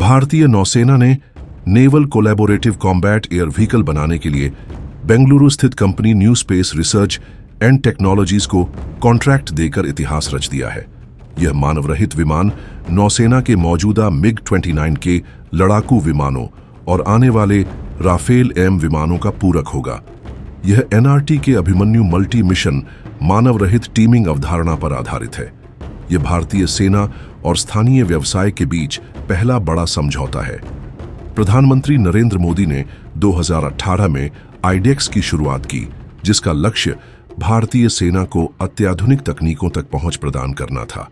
भारतीय नौसेना ने naval collaborative combat air vehicle बनाने के लिए बेंगलुरु स्थित company new space research and technologies को कॉन्ट्रैक्ट देकर इतिहास रच दिया है। यह मानवरहित विमान नौसेना के मौजूदा मिग-29 के लड़ाकू विमानों और आने वाले राफेल एम विमानों का पूरक होगा। यह एनआरटी के अभिमन्यु मल्टी मिशन मानवरहित टीमिंग अवधारणा पर आधारित है। यह भारतीय सेना और स्थानीय व्यवसाय के बीच पहला बड़ा समझौता है। प्रधानमंत्री नरेंद्र मोदी ने 2018 में आईडेक्स की शुरुआत की, जिसका लक्ष्य भारतीय सेना को अत्याधुनिक तकनीकों तक पहुंच प्रदान करना था।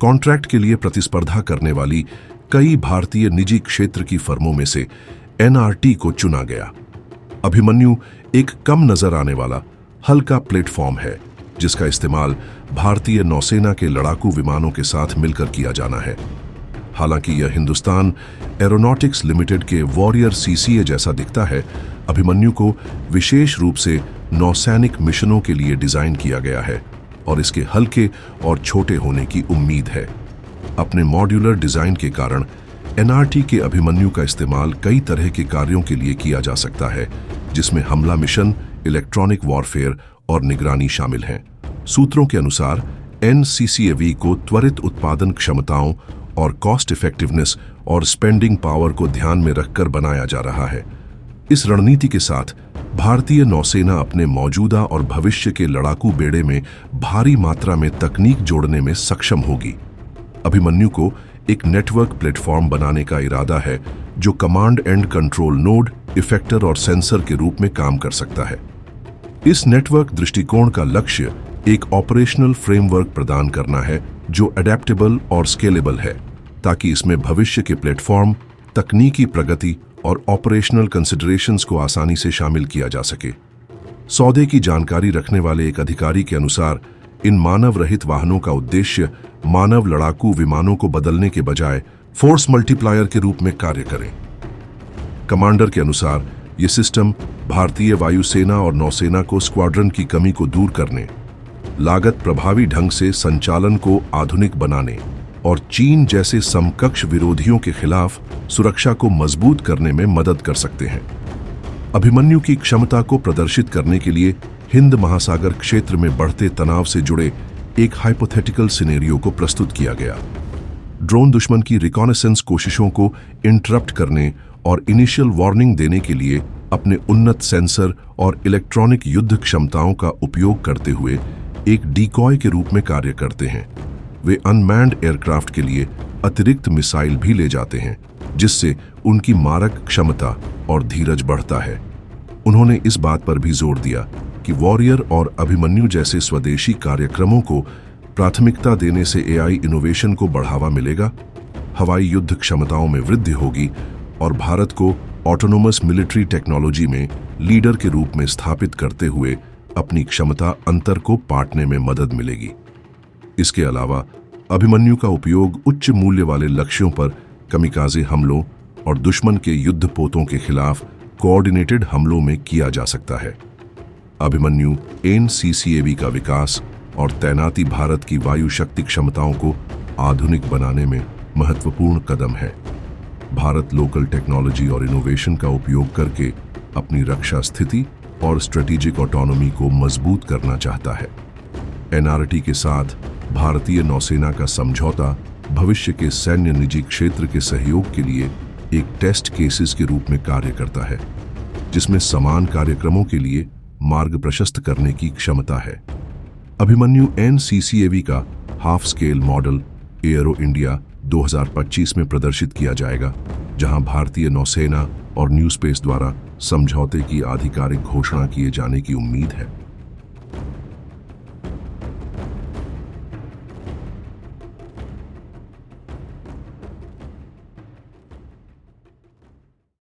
कॉन्ट्रैक्ट के लिए प्रतिस्पर्धा करने वाली कई भारतीय निजी क्षेत्र की फर्मों में से एनआरटी को चुना गया। अभिमन्यु एक कम नजर आने वाला हल्का प्लेटफॉर्म है, जिसका इस्तेमाल भारतीय नौसेना के लड़ाकू विमानों के साथ मिलकर किया जाना है। हालांकि यह हिंदुस्तान एरोनॉटिक्स लिमिटेड के वॉरियर सीसीए जैसा दिखता है, अभिमन्यु को विशेष रूप से नौसैनिक मिशनों के लिए डिजाइन किया गया है और इसके हल्के और छोटे होने की उम्मीद है। अपने मॉड्यूलर डिजाइन के कारण एनआरटी के अभिमन्यु का इस्तेमाल कई तरह के कार्यों के लिए किया जा सकता है, जिसमें हमला मिशन, इलेक्ट्रॉनिक वॉरफेयर और निगरानी शामिल हैं। सूत्रों के अनुसार एनसीसीएवी को त्वरित उत्पादन क्षमताओं और कॉस्ट इफेक्टिवनेस और स्पेंडिंग पावर को ध्यान में रखकर बनाया जा रहा है। इस रणनीति के साथ भारतीय नौसेना अपने मौजूदा और भविष्य के लड़ाकू बेड़े में भारी मात्रा में तकनीक जोड़ने में सक्षम होगी। अभिमन्यु को एक नेटवर्क प्लेटफॉर्म बनाने का इरादा है, जो command and control node, effector और सेंसर के रूप में काम कर सकता है। इस नेटवर्क दृष्टिकोण का लक्ष्य एक ऑपरेशनल फ्रेमवर्क प्रदान करना है जो अडेप्टेबल और स्केलेबल है, ताकि इसमें भविष्य के प्लेटफॉर्म, तकनीकी प्रगति और ऑपरेशनल कंसिडरेशंस को आसानी से शामिल किया जा सके। सौदे की जानकारी रखने वाले एक अधिकारी के अनुसार इन मानव रहित वाहनों का उद्देश्य मानव लड़ाकू विमानों को बदलने के बजाय फोर्स मल्टीप्लायर के रूप में कार्य करें। कमांडर के अनुसार ये सिस्टम भारतीय वायुसेना और नौसेना को स्क्वाड्रन की कमी को दूर करने, लागत प्रभावी ढंग से संचालन को आधुनिक बनाने और चीन जैसे समकक्ष विरोधियों के खिलाफ सुरक्षा को मजबूत करने में मदद कर सकते हैं। अभिमन्यु की क्षमता को प्रदर्शित करने के लिए हिंद महासागर क्षेत्र में बढ़ते तनाव से जुड़े एक हाइपोथेटिकल सिनेरियो को प्रस्तुत किया गया। ड्रोन दुश्मन की रिकॉनेसेंस कोशिशों को इंटरप्ट करने और इनिशियल वार्निंग देने के लिए अपने उन्नत सेंसर और इलेक्ट्रॉनिक युद्ध क्षमताओं का उपयोग करते हुए एक डिकॉय के रूप में कार्य करते हैं। वे अनमैन्ड एयरक्राफ्ट के लिए अतिरिक्त मिसाइल भी ले जाते हैं, जिससे उनकी मारक क्षमता और धीरज बढ़ता है। उन्होंने इस बात पर भी जोर दिया कि वॉरियर और अभिमन्यु जैसे स्वदेशी कार्यक्रमों को प्राथमिकता देने से एआई इनोवेशन को बढ़ावा मिलेगा, हवाई युद्ध क्षमताओं में वृद्धि होगी और भारत को ऑटोनोमस मिलिट्री टेक्नोलॉजी में लीडर के रूप में स्थापित करते हुए अपनी क्षमता अंतर को पाटने में मदद मिलेगी। इसके अलावा अभिमन्यु का उपयोग उच्च मूल्य वाले लक्ष्यों पर कमिकाजे हमलों और दुश्मन के युद्ध पोतों के खिलाफ कोऑर्डिनेटेड हमलों में किया जा सकता है। अभिमन्यु एनसीसीएवी का विकास और तैनाती भारत की वायु शक्ति क्षमताओं को आधुनिक बनाने में महत्वपूर्ण कदम है। भारत लोकल टेक्नोलॉजी और इनोवेशन का उपयोग करके अपनी रक्षा स्थिति और स्ट्रेटेजिक ऑटोनॉमी को मजबूत करना चाहता है। एनआरटी के साथ भारतीय नौसेना का समझौता भविष्य के सैन्य निजी क्षेत्र के सहयोग के लिए एक टेस्ट केसेस के रूप में कार्य करता है, जिसमें समान कार्यक्रमों के लिए मार्ग प्रशस्त करने की क्षमता है। अभिमन्यु एनसीसीएवी का half scale model aero India 2025 में प्रदर्शित किया जाएगा, जहां भारतीय नौसेना और न्यू स्पेस द्वारा समझौते की आधिकारिक घोषणा किए जाने की उम्मीद है।